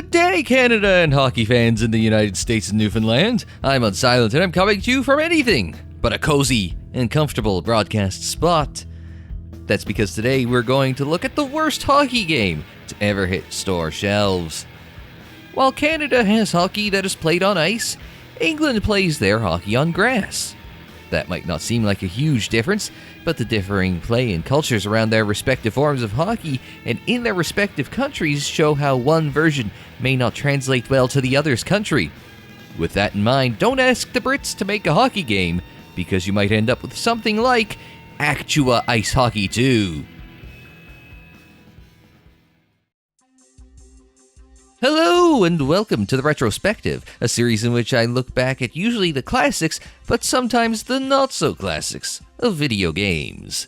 Good day, Canada and hockey fans in the United States and Newfoundland. I'm Unsilent, and I'm coming to you from anything but a cozy and comfortable broadcast spot. That's because today we're going to look at the worst hockey game to ever hit store shelves. While Canada has hockey that is played on ice, England plays their hockey on grass. That might not seem like a huge difference, but the differing play and cultures around their respective forms of hockey and in their respective countries show how one version may not translate well to the other's country. With that in mind, don't ask the Brits to make a hockey game, because you might end up with something like Actua Ice Hockey 2. Hello and welcome to the RETROspective, a series in which I look back at usually the classics, but sometimes the not-so-classics of video games.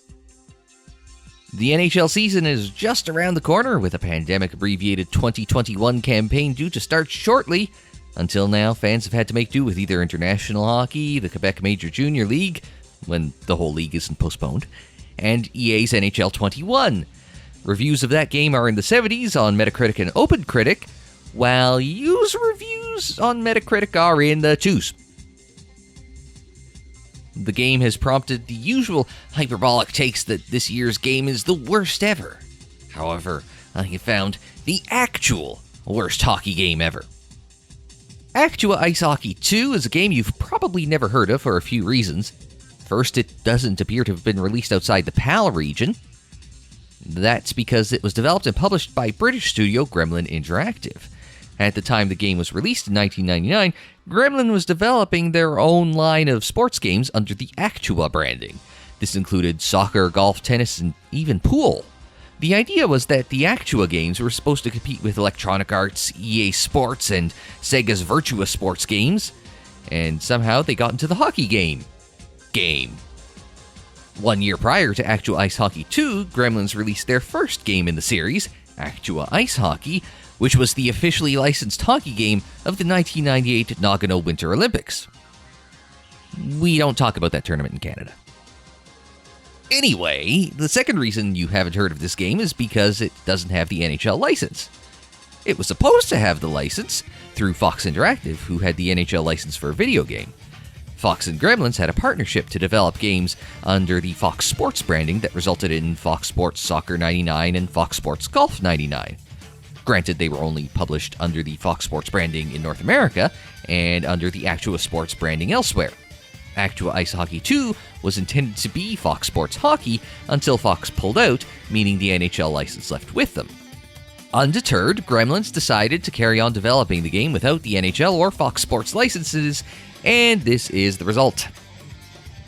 The NHL season is just around the corner, with a pandemic-abbreviated 2021 campaign due to start shortly. Until now, fans have had to make do with either international hockey, the Quebec Major Junior League, when the whole league isn't postponed, and EA's NHL 21. Reviews of that game are in the 70s on Metacritic and OpenCritic, while user reviews on Metacritic are in the 2s. The game has prompted the usual hyperbolic takes that this year's game is the worst ever. However, I have found the actual worst hockey game ever. Actua Ice Hockey 2 is a game you've probably never heard of for a few reasons. First, it doesn't appear to have been released outside the PAL region. That's because it was developed and published by British studio Gremlin Interactive. At the time the game was released in 1999, Gremlin was developing their own line of sports games under the Actua branding. This included soccer, golf, tennis, and even pool. The idea was that the Actua games were supposed to compete with Electronic Arts, EA Sports, and Sega's Virtua Sports games, and somehow they got into the hockey game. 1 year prior to Actua Ice Hockey 2, Gremlins released their first game in the series, Actua Ice Hockey, which was the officially licensed hockey game of the 1998 Nagano Winter Olympics. We don't talk about that tournament in Canada. Anyway, the second reason you haven't heard of this game is because it doesn't have the NHL license. It was supposed to have the license through FOX Interactive, who had the NHL license for a video game. Fox and Gremlins had a partnership to develop games under the FOX Sports branding that resulted in FOX Sports Soccer 99 and FOX Sports Golf 99. Granted, they were only published under the FOX Sports branding in North America and under the Actua Sports branding elsewhere. Actua Ice Hockey 2 was intended to be FOX Sports Hockey until Fox pulled out, meaning the NHL license left with them. Undeterred, Gremlins decided to carry on developing the game without the NHL or FOX Sports licenses, and this is the result.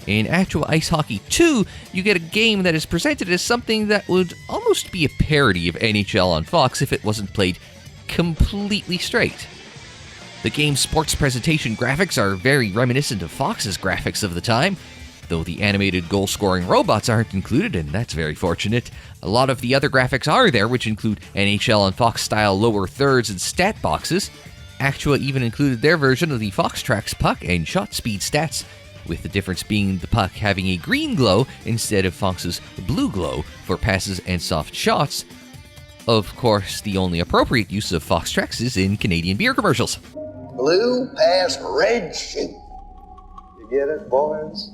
In Actua Ice Hockey 2, you get a game that is presented as something that would almost be a parody of NHL on Fox if it wasn't played completely straight. The game's sports presentation graphics are very reminiscent of Fox's graphics of the time, though the animated goal-scoring robots aren't included, and that's very fortunate. A lot of the other graphics are there, which include NHL and Fox-style lower thirds and stat boxes. Actua even included their version of the Fox Tracks puck and shot speed stats, with the difference being the puck having a green glow instead of Fox's blue glow for passes and soft shots. Of course, the only appropriate use of Fox Tracks is in Canadian beer commercials. Blue past red shoot. You get it, boys?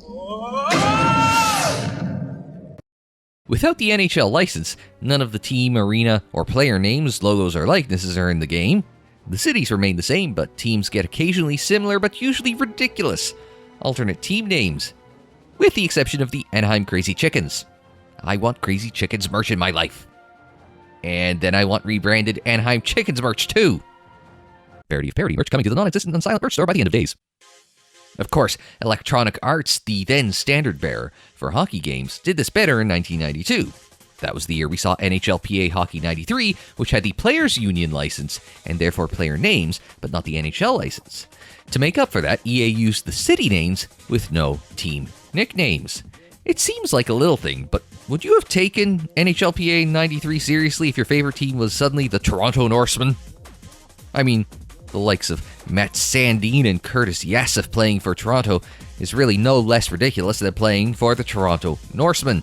Without the NHL license, none of the team, arena, or player names, logos, or likenesses are in the game. The cities remain the same, but teams get occasionally similar but usually ridiculous alternate team names, with the exception of the Anaheim Crazy Chickens. I want Crazy Chickens merch in my life. And then I want rebranded Anaheim Chickens merch too. Parody of parody merch coming to the non-existent Unsilent merch store by the end of days. Of course, Electronic Arts, the then standard bearer for hockey games, did this better in 1992. That was the year we saw NHLPA Hockey 93, which had the Players Union license, and therefore player names, but not the NHL license. To make up for that, EA used the city names with no team nicknames. It seems like a little thing, but would you have taken NHLPA 93 seriously if your favorite team was suddenly the Toronto Norsemen? I mean, the likes of Matt Sandin and Curtis Yassif playing for Toronto is really no less ridiculous than playing for the Toronto Norsemen.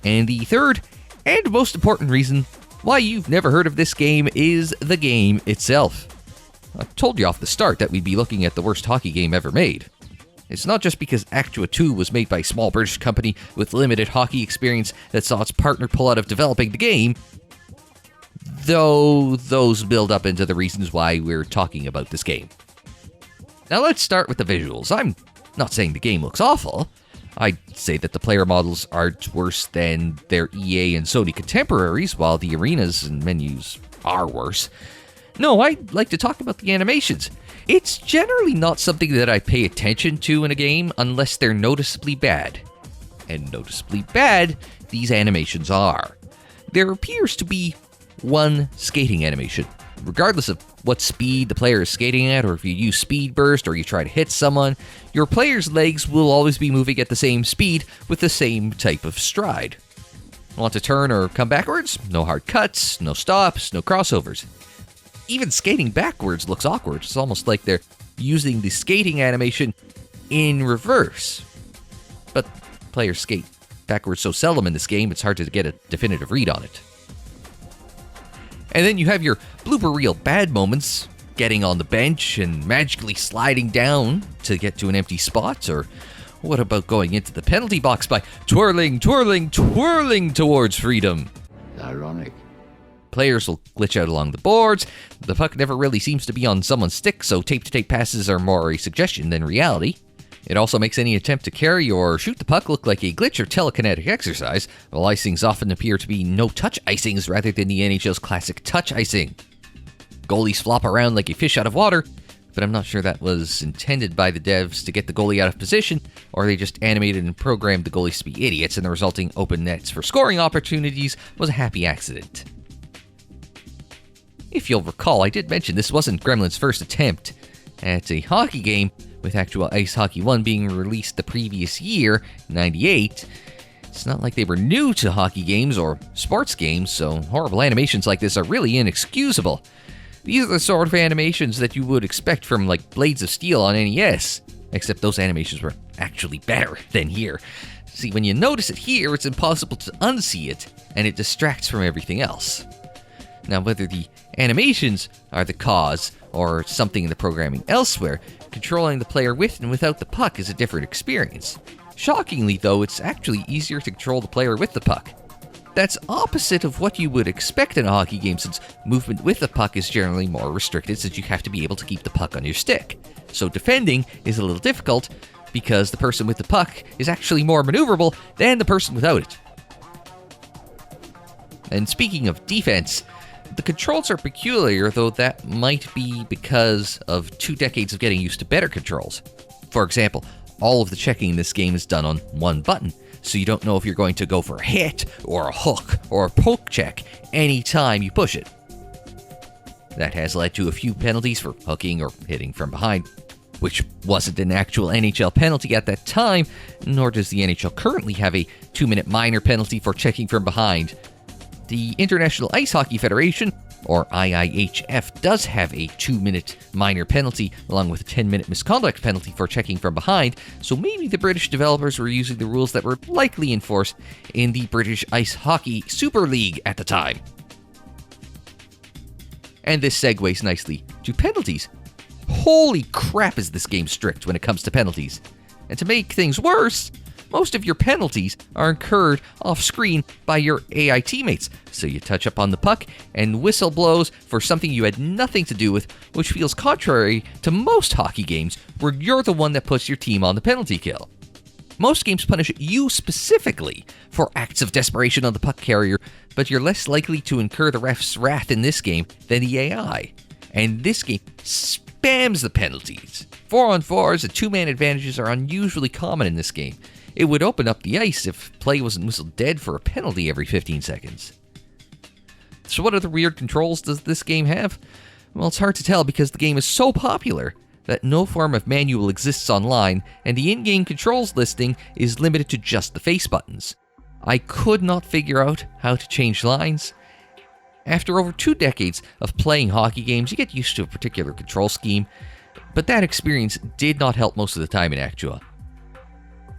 And the third and most important reason why you've never heard of this game is the game itself. I told you off the start that we'd be looking at the worst hockey game ever made. It's not just because Actua 2 was made by a small British company with limited hockey experience that saw its partner pull out of developing the game, though those build up into the reasons why we're talking about this game. Now let's start with the visuals. I'm not saying the game looks awful. I'd say that the player models aren't worse than their EA and Sony contemporaries, while the arenas and menus are worse. No, I'd like to talk about the animations. It's generally not something that I pay attention to in a game unless they're noticeably bad. And noticeably bad, these animations are. There appears to be one skating animation. Regardless of what speed the player is skating at, or if you use speed burst or you try to hit someone, your player's legs will always be moving at the same speed with the same type of stride. Want to turn or come backwards? No hard cuts, no stops, no crossovers. Even skating backwards looks awkward. It's almost like they're using the skating animation in reverse. But players skate backwards so seldom in this game, it's hard to get a definitive read on it. And then you have your blooper reel bad moments, getting on the bench and magically sliding down to get to an empty spot, or what about going into the penalty box by twirling towards freedom? Ironic. Players will glitch out along the boards, the puck never really seems to be on someone's stick, so tape-to-tape passes are more a suggestion than reality. It also makes any attempt to carry or shoot the puck look like a glitch or telekinetic exercise, while icings often appear to be no-touch icings rather than the NHL's classic touch icing. Goalies flop around like a fish out of water, but I'm not sure that was intended by the devs to get the goalie out of position, or they just animated and programmed the goalies to be idiots, and the resulting open nets for scoring opportunities was a happy accident. If you'll recall, I did mention this wasn't Gremlin's first attempt at a hockey game, with Actua Ice Hockey 1 being released the previous year, 98. It's not like they were new to hockey games or sports games, so horrible animations like this are really inexcusable. These are the sort of animations that you would expect from, like, Blades of Steel on NES, except those animations were actually better than here. See, when you notice it here, it's impossible to unsee it, and it distracts from everything else. Now, whether the animations are the cause, or something in the programming elsewhere, controlling the player with and without the puck is a different experience. Shockingly, though, it's actually easier to control the player with the puck. That's opposite of what you would expect in a hockey game, since movement with the puck is generally more restricted, since you have to be able to keep the puck on your stick. So defending is a little difficult, because the person with the puck is actually more maneuverable than the person without it. And speaking of defense, the controls are peculiar, though that might be because of 2 decades of getting used to better controls. For example, all of the checking in this game is done on one button, so you don't know if you're going to go for a hit, or a hook, or a poke check anytime you push it. That has led to a few penalties for hooking or hitting from behind, which wasn't an actual NHL penalty at that time, nor does the NHL currently have a 2-minute minor penalty for checking from behind. The International Ice Hockey Federation, or IIHF, does have a 2-minute minor penalty, along with a 10-minute misconduct penalty for checking from behind, so maybe the British developers were using the rules that were likely enforced in the British Ice Hockey Super League at the time. And this segues nicely to penalties. Holy crap is this game strict when it comes to penalties. And to make things worse, most of your penalties are incurred off-screen by your AI teammates, so you touch up on the puck and whistle blows for something you had nothing to do with, which feels contrary to most hockey games where you're the one that puts your team on the penalty kill. Most games punish you specifically for acts of desperation on the puck carrier, but you're less likely to incur the ref's wrath in this game than the AI. And this game spams the penalties. 4-on-4s and 2-man advantages are unusually common in this game. It would open up the ice if play wasn't whistled dead for a penalty every 15 seconds. So what other weird controls does this game have? Well, it's hard to tell because the game is so popular that no form of manual exists online, and the in-game controls listing is limited to just the face buttons. I could not figure out how to change lines. After over 2 decades of playing hockey games, you get used to a particular control scheme, but that experience did not help most of the time in Actua.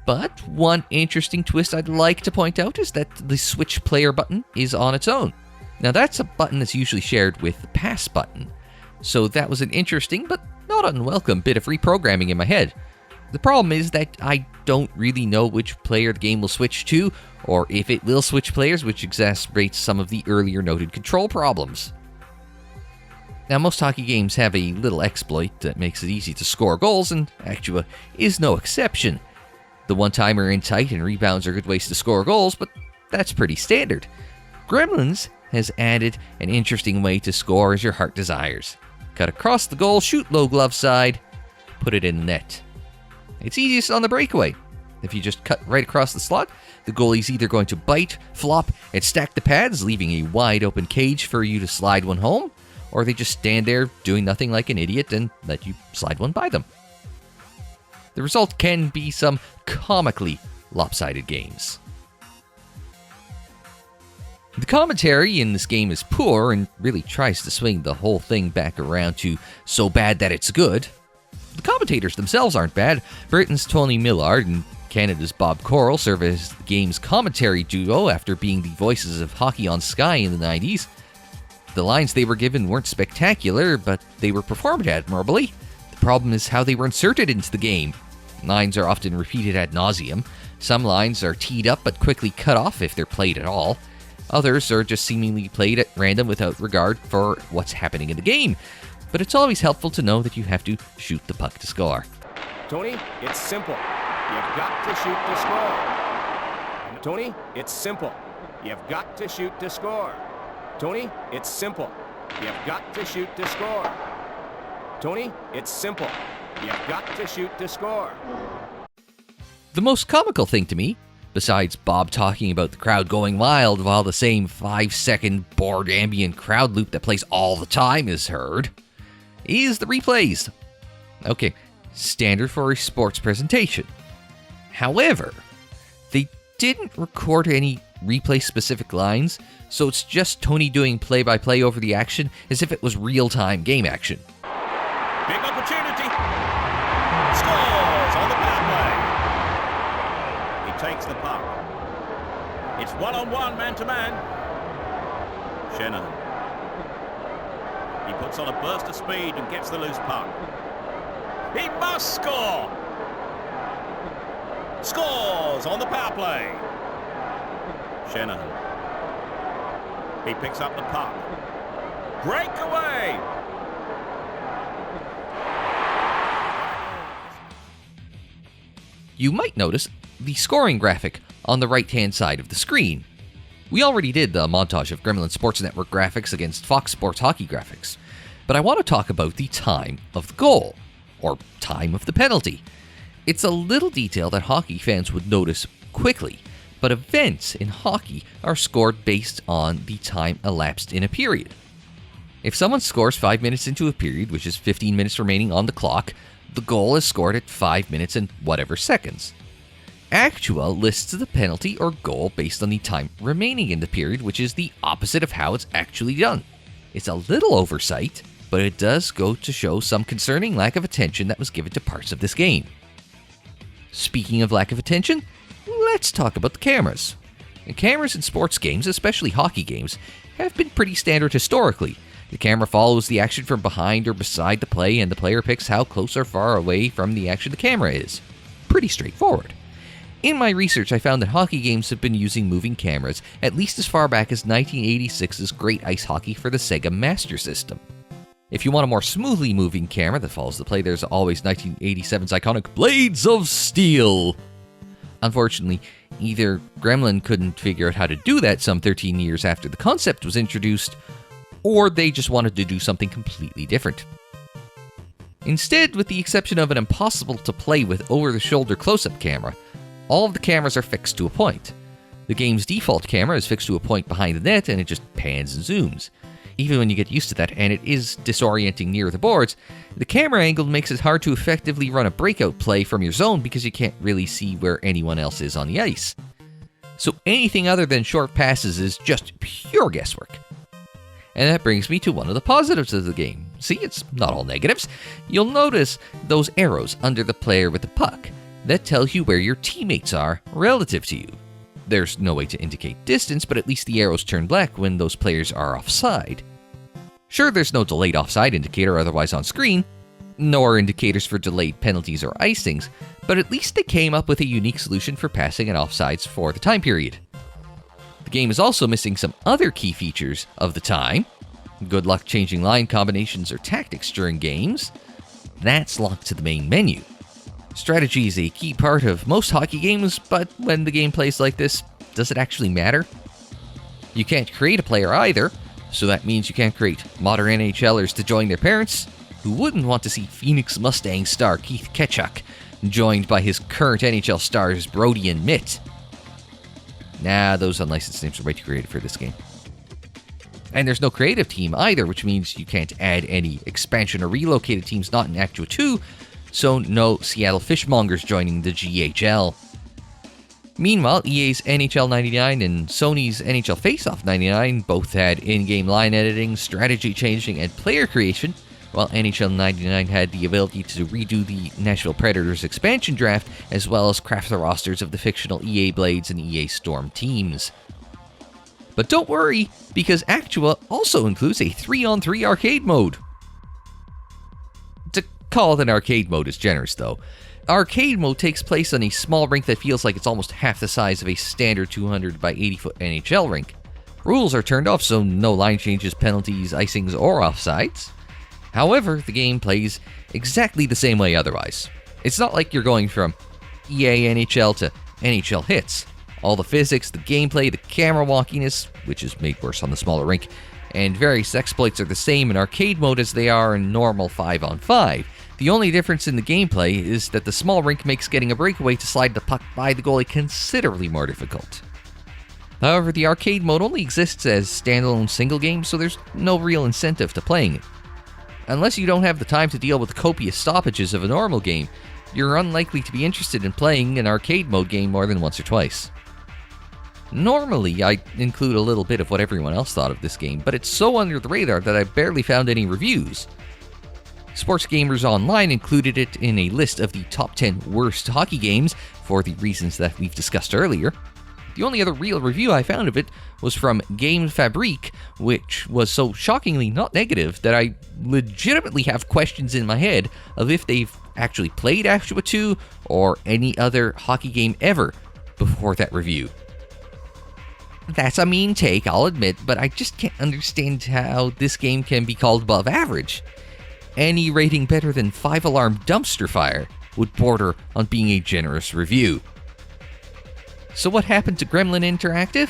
But one interesting twist I'd like to point out is that the switch player button is on its own. Now that's a button that's usually shared with the pass button, so that was an interesting but not unwelcome bit of reprogramming in my head. The problem is that I don't really know which player the game will switch to, or if it will switch players, which exacerbates some of the earlier noted control problems. Now, most hockey games have a little exploit that makes it easy to score goals, and Actua is no exception. The one-timer in tight and rebounds are good ways to score goals, but that's pretty standard. Gremlins has added an interesting way to score as your heart desires. Cut across the goal, shoot low glove side, put it in the net. It's easiest on the breakaway. If you just cut right across the slot, the goalie's either going to bite, flop, and stack the pads, leaving a wide open cage for you to slide one home, or they just stand there doing nothing like an idiot and let you slide one by them. The result can be some comically lopsided games. The commentary in this game is poor and really tries to swing the whole thing back around to so bad that it's good. The commentators themselves aren't bad. Britain's Tony Millard and Canada's Bob Corral serve as the game's commentary duo after being the voices of Hockey on Sky in the 90s. The lines they were given weren't spectacular, but they were performed admirably. The problem is how they were inserted into the game. Lines are often repeated ad nauseum. Some lines are teed up but quickly cut off if they're played at all. Others are just seemingly played at random without regard for what's happening in the game. But it's always helpful to know that you have to shoot the puck to score. Tony, it's simple. You've got to shoot to score. Tony, it's simple. You've got to shoot to score. Tony, it's simple. You've got to shoot to score. Tony, it's simple. You've got to shoot to score. The most comical thing to me, besides Bob talking about the crowd going wild while the same 5-second bored ambient crowd loop that plays all the time is heard, is the replays. Okay, standard for a sports presentation. However, they didn't record any replay-specific lines, so it's just Tony doing play-by-play over the action as if it was real-time game action. Big opportunity. Scores on the power play. He takes the puck. It's one-on-one, man-to-man. Shanahan. He puts on a burst of speed and gets the loose puck. He must score. Scores on the power play. Shanahan. He picks up the puck. Breakaway. You might notice the scoring graphic on the right-hand side of the screen. We already did the montage of Gremlin Sports Network graphics against FOX Sports hockey graphics, but I want to talk about the time of the goal, or time of the penalty. It's a little detail that hockey fans would notice quickly, but events in hockey are scored based on the time elapsed in a period. If someone scores 5 minutes into a period, which is 15 minutes remaining on the clock, the goal is scored at 5 minutes and whatever seconds. Actua lists the penalty or goal based on the time remaining in the period, which is the opposite of how it's actually done. It's a little oversight, but it does go to show some concerning lack of attention that was given to parts of this game. Speaking of lack of attention, let's talk about the cameras. And cameras in sports games, especially hockey games, have been pretty standard historically. The camera follows the action from behind or beside the play, and the player picks how close or far away from the action the camera is. Pretty straightforward. In my research, I found that hockey games have been using moving cameras at least as far back as 1986's Great Ice Hockey for the Sega Master System. If you want a more smoothly moving camera that follows the play, there's always 1987's iconic Blades of Steel. Unfortunately, either Gremlin couldn't figure out how to do that some 13 years after the concept was introduced, or they just wanted to do something completely different. Instead, with the exception of an impossible-to-play-with over-the-shoulder close-up camera, all of the cameras are fixed to a point. The game's default camera is fixed to a point behind the net, and it just pans and zooms. Even when you get used to that, and it is disorienting near the boards, the camera angle makes it hard to effectively run a breakout play from your zone because you can't really see where anyone else is on the ice. So anything other than short passes is just pure guesswork. And that brings me to one of the positives of the game. See, it's not all negatives. You'll notice those arrows under the player with the puck that tells you where your teammates are relative to you. There's no way to indicate distance, but at least the arrows turn black when those players are offside. Sure, there's no delayed offside indicator otherwise on screen, nor indicators for delayed penalties or icings, but at least they came up with a unique solution for passing and offsides for the time period. The game is also missing some other key features of the time. Good luck changing line combinations or tactics during games. That's locked to the main menu. Strategy is a key part of most hockey games, but when the game plays like this, does it actually matter? You can't create a player either, so that means you can't create modern NHLers to join their parents. Who wouldn't want to see Phoenix Mustang star Keith Ketchuk joined by his current NHL stars Brody and Mitt? Nah, those unlicensed names are way too creative for this game. And there's no creative team either, which means you can't add any expansion or relocated teams not in Actua 2, so no Seattle Fishmongers joining the GHL. Meanwhile, EA's NHL 99 and Sony's NHL Faceoff 99 both had in-game line editing, strategy changing, and player creation, while NHL 99 had the ability to redo the Nashville Predators expansion draft, as well as craft the rosters of the fictional EA Blades and EA Storm teams. But don't worry, because Actua also includes a 3-on-3 arcade mode. To call it an arcade mode is generous, though. Arcade mode takes place on a small rink that feels like it's almost half the size of a standard 200 by 80 foot NHL rink. Rules are turned off, so no line changes, penalties, icings, or offsides. However, the game plays exactly the same way otherwise. It's not like you're going from EA NHL to NHL Hits. All the physics, the gameplay, the camera wonkiness, which is made worse on the smaller rink, and various exploits are the same in arcade mode as they are in normal 5-on-5. The only difference in the gameplay is that the small rink makes getting a breakaway to slide the puck by the goalie considerably more difficult. However, the arcade mode only exists as standalone single game, so there's no real incentive to playing it. Unless you don't have the time to deal with the copious stoppages of a normal game, you're unlikely to be interested in playing an arcade mode game more than once or twice. Normally, I include a little bit of what everyone else thought of this game, but it's so under the radar that I barely found any reviews. Sports Gamers Online included it in a list of the top 10 worst hockey games for the reasons that we've discussed earlier. The only other real review I found of it was from Game Fabrique, which was so shockingly not negative that I legitimately have questions in my head of if they've actually played Actua 2 or any other hockey game ever before that review. That's a mean take, I'll admit, but I just can't understand how this game can be called above average. Any rating better than 5-alarm dumpster fire would border on being a generous review. So what happened to Gremlin Interactive?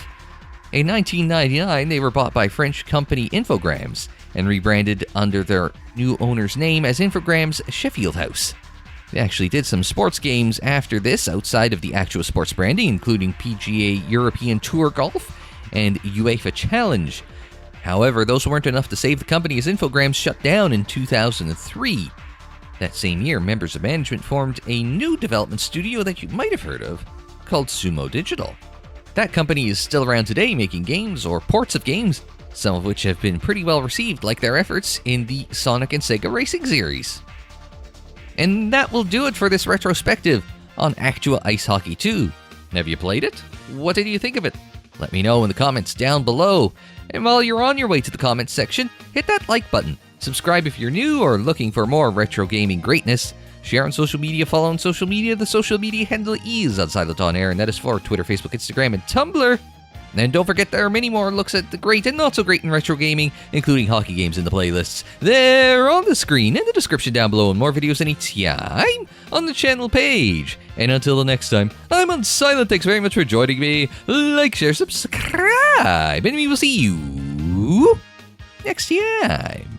In 1999, they were bought by French company Infogrames and rebranded under their new owner's name as Infogrames Sheffield House. They actually did some sports games after this outside of the Actua Sports branding, including PGA European Tour Golf and UEFA Challenge. However, those weren't enough to save the company as Infogrames shut down in 2003. That same year, members of management formed a new development studio that you might have heard of, called Sumo Digital. That company is still around today making games or ports of games, some of which have been pretty well received, like their efforts in the Sonic and Sega Racing series. And that will do it for this retrospective on Actua Ice Hockey 2. Have you played it? What did you think of it? Let me know in the comments down below. And while you're on your way to the comments section, hit that like button. Subscribe if you're new or looking for more retro gaming greatness. Share on social media, follow on social media. The social media handle is Unsilent on Air, and that is for Twitter, Facebook, Instagram, and Tumblr. And don't forget there are many more looks at the great and not so great in retro gaming, including hockey games in the playlists. They're on the screen in the description down below, and more videos anytime on the channel page. And until the next time, I'm Unsilent. Thanks very much for joining me. Like, share, subscribe, and we will see you next time.